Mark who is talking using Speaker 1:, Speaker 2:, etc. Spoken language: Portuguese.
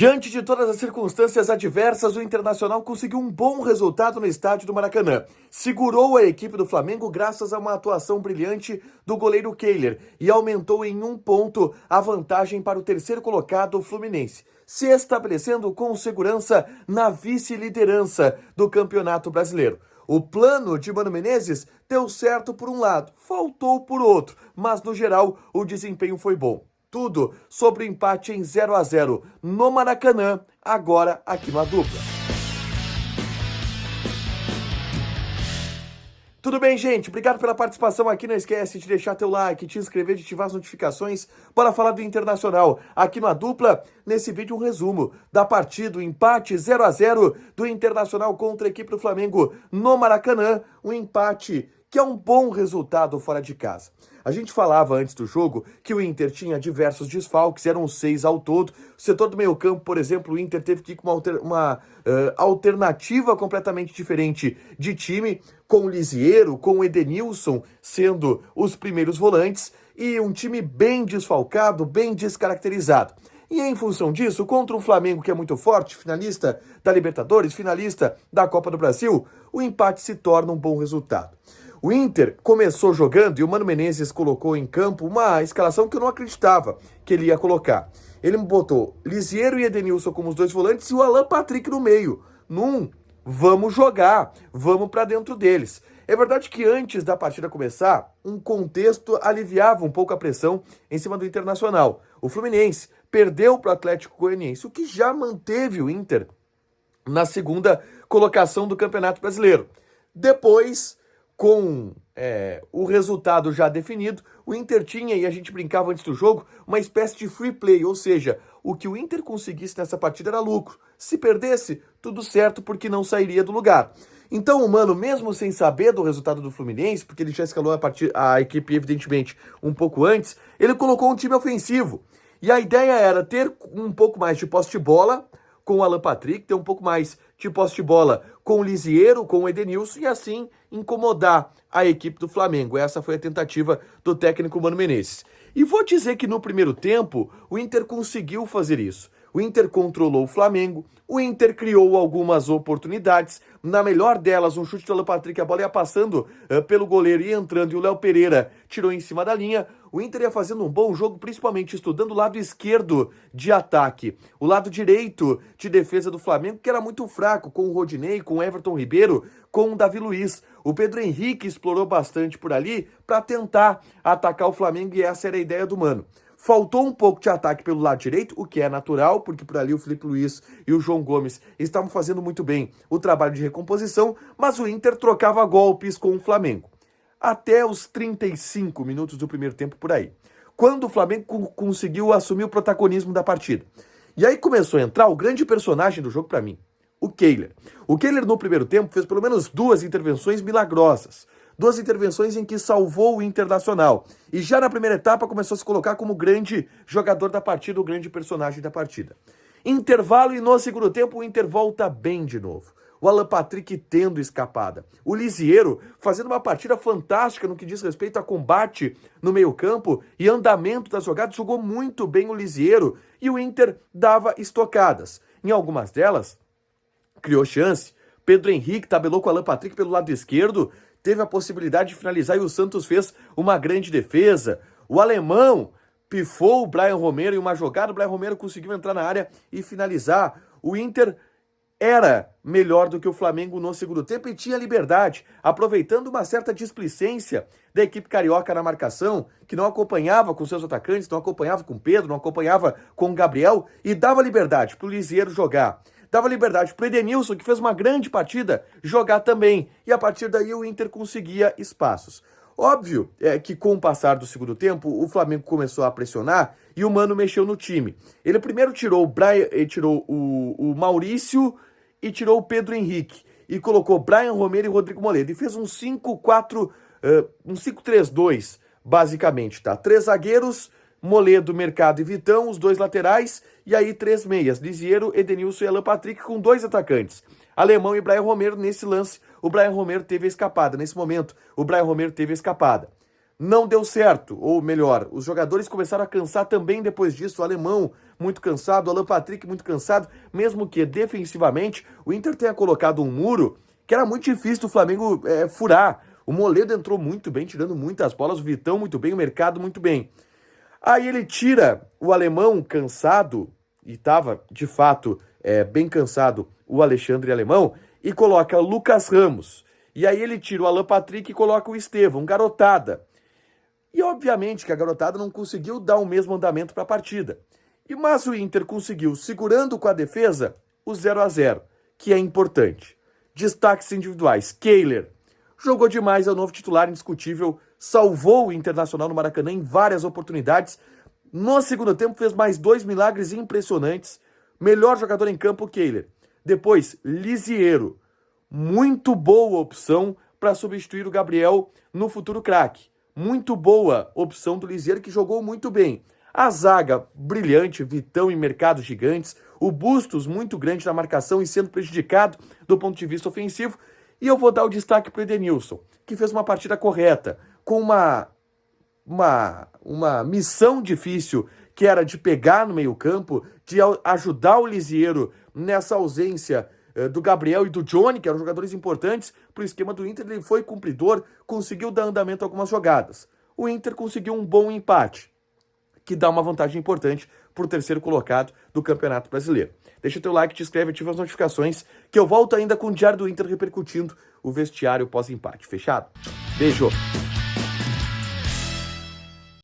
Speaker 1: Diante de todas as circunstâncias adversas, o Internacional conseguiu um bom resultado no estádio do Maracanã. Segurou a equipe do Flamengo graças a uma atuação brilhante do goleiro Kehler e aumentou em 1 ponto a vantagem para o terceiro colocado, o Fluminense, se estabelecendo com segurança na vice-liderança do Campeonato Brasileiro. O plano de Mano Menezes deu certo por um lado, faltou por outro, mas no geral o desempenho foi bom. Tudo sobre o empate em 0-0 no Maracanã, agora aqui no A Dupla. Tudo bem, gente? Obrigado pela participação aqui. Não esquece de deixar teu like, te inscrever, de ativar as notificações para falar do Internacional. Aqui no A Dupla, nesse vídeo um resumo da partida, o empate 0-0 do Internacional contra a equipe do Flamengo no Maracanã. Um empate que é um bom resultado fora de casa. A gente falava antes do jogo que o Inter tinha diversos desfalques, eram 6 ao todo. O setor do meio-campo, por exemplo, o Inter teve que ir com uma alternativa completamente diferente de time, com o Lisiero, com o Edenilson sendo os primeiros volantes, e um time bem desfalcado, bem descaracterizado. E em função disso, contra um Flamengo que é muito forte, finalista da Libertadores, finalista da Copa do Brasil, o empate se torna um bom resultado. O Inter começou jogando e o Mano Menezes colocou em campo uma escalação que eu não acreditava que ele ia colocar. Ele botou Lisiero e Edenilson como os dois volantes e o Alan Patrick no meio. Vamos jogar, vamos para dentro deles. É verdade que antes da partida começar, um contexto aliviava um pouco a pressão em cima do Internacional. O Fluminense perdeu para o Atlético Goianiense, o que já manteve o Inter na segunda colocação do Campeonato Brasileiro. Depois, com o resultado já definido, o Inter tinha, e a gente brincava antes do jogo, uma espécie de free play, ou seja, o que o Inter conseguisse nessa partida era lucro. Se perdesse, tudo certo, porque não sairia do lugar. Então o Mano, mesmo sem saber do resultado do Fluminense, porque ele já escalou a equipe, evidentemente, um pouco antes, ele colocou um time ofensivo. E a ideia era ter um pouco mais de posse de bola com o Alan Patrick, ter um pouco mais de posse de bola com o Lisiero, com o Edenilson, e assim incomodar a equipe do Flamengo. Essa foi a tentativa do técnico Mano Menezes. E vou dizer que no primeiro tempo, o Inter conseguiu fazer isso. O Inter controlou o Flamengo, o Inter criou algumas oportunidades, na melhor delas um chute do Alan Patrick, a bola ia passando pelo goleiro e entrando, e o Léo Pereira tirou em cima da linha. O Inter ia fazendo um bom jogo, principalmente estudando o lado esquerdo de ataque. O lado direito de defesa do Flamengo, que era muito fraco, com o Rodinei, com o Everton Ribeiro, com o Davi Luiz. O Pedro Henrique explorou bastante por ali para tentar atacar o Flamengo, e essa era a ideia do Mano. Faltou um pouco de ataque pelo lado direito, o que é natural, porque por ali o Felipe Luiz e o João Gomes estavam fazendo muito bem o trabalho de recomposição, mas o Inter trocava golpes com o Flamengo. Até os 35 minutos do primeiro tempo por aí, quando o Flamengo conseguiu assumir o protagonismo da partida. E aí começou a entrar o grande personagem do jogo para mim, o Kehler. O Kehler no primeiro tempo fez pelo menos 2 intervenções milagrosas. 2 intervenções em que salvou o Internacional. E já na primeira etapa começou a se colocar como o grande jogador da partida, o grande personagem da partida. Intervalo, e no segundo tempo o Inter volta bem de novo. O Alan Patrick tendo escapada. O Lisiero fazendo uma partida fantástica no que diz respeito a combate no meio-campo e andamento das jogadas. Jogou muito bem o Lisiero e o Inter dava estocadas. Em algumas delas, criou chance. Pedro Henrique tabelou com o Alan Patrick pelo lado esquerdo, teve a possibilidade de finalizar e o Santos fez uma grande defesa. O alemão pifou o Brian Romero em uma jogada, o Brian Romero conseguiu entrar na área e finalizar. O Inter era melhor do que o Flamengo no segundo tempo e tinha liberdade, aproveitando uma certa displicência da equipe carioca na marcação, que não acompanhava com seus atacantes, não acompanhava com o Pedro, não acompanhava com o Gabriel, e dava liberdade para o Lisiero jogar. Dava liberdade para o Edenilson, que fez uma grande partida, jogar também. E a partir daí o Inter conseguia espaços. Óbvio que com o passar do segundo tempo, o Flamengo começou a pressionar e o Mano mexeu no time. Ele primeiro tirou o Maurício e tirou o Pedro Henrique. E colocou Brian Romero e Rodrigo Moledo. E fez um 5-4, um 5-3-2, basicamente, tá? 3 zagueiros, Moledo, Mercado e Vitão, os 2 laterais, e aí 3 meias, Lisiero, Edenilson e Alan Patrick, com 2 atacantes, Alemão e Brian Romero. Nesse lance, o Brian Romero teve a escapada, nesse momento, o Brian Romero teve a escapada. não deu certo, ou melhor, os jogadores começaram a cansar também depois disso, o alemão muito cansado, o Alan Patrick muito cansado, mesmo que defensivamente o Inter tenha colocado um muro que era muito difícil do Flamengo furar. O Moledo entrou muito bem, tirando muitas bolas, o Vitão muito bem, o Mercado muito bem. Aí ele tira o alemão cansado, e estava de fato bem cansado o Alexandre Alemão, e coloca o Lucas Ramos. E aí ele tira o Alan Patrick e coloca o Estevão, garotada. E obviamente que a garotada não conseguiu dar o mesmo andamento para a partida. Mas o Inter conseguiu, segurando com a defesa, o 0-0, que é importante. Destaques individuais. Kehler jogou demais, é o novo titular indiscutível, salvou o Internacional no Maracanã em várias oportunidades. No segundo tempo fez mais 2 milagres impressionantes. Melhor jogador em campo, Kehler. Depois, Lisiero. Muito boa opção para substituir o Gabriel no futuro craque. Muito boa opção do Lisiero, que jogou muito bem. A zaga, brilhante, Vitão e Mercado gigantes. O Bustos, muito grande na marcação e sendo prejudicado do ponto de vista ofensivo. E eu vou dar o destaque para o Edenilson, que fez uma partida correta, com uma missão difícil, que era de pegar no meio-campo, de ajudar o Lisiero nessa ausência do Gabriel e do Johnny, que eram jogadores importantes para o esquema do Inter. Ele foi cumpridor, conseguiu dar andamento a algumas jogadas. O Inter conseguiu um bom empate, que dá uma vantagem importante para o terceiro colocado do Campeonato Brasileiro. Deixa o teu like, te inscreve, ativa as notificações, que eu volto ainda com o Diário do Inter repercutindo o vestiário pós-empate. Fechado? Beijo!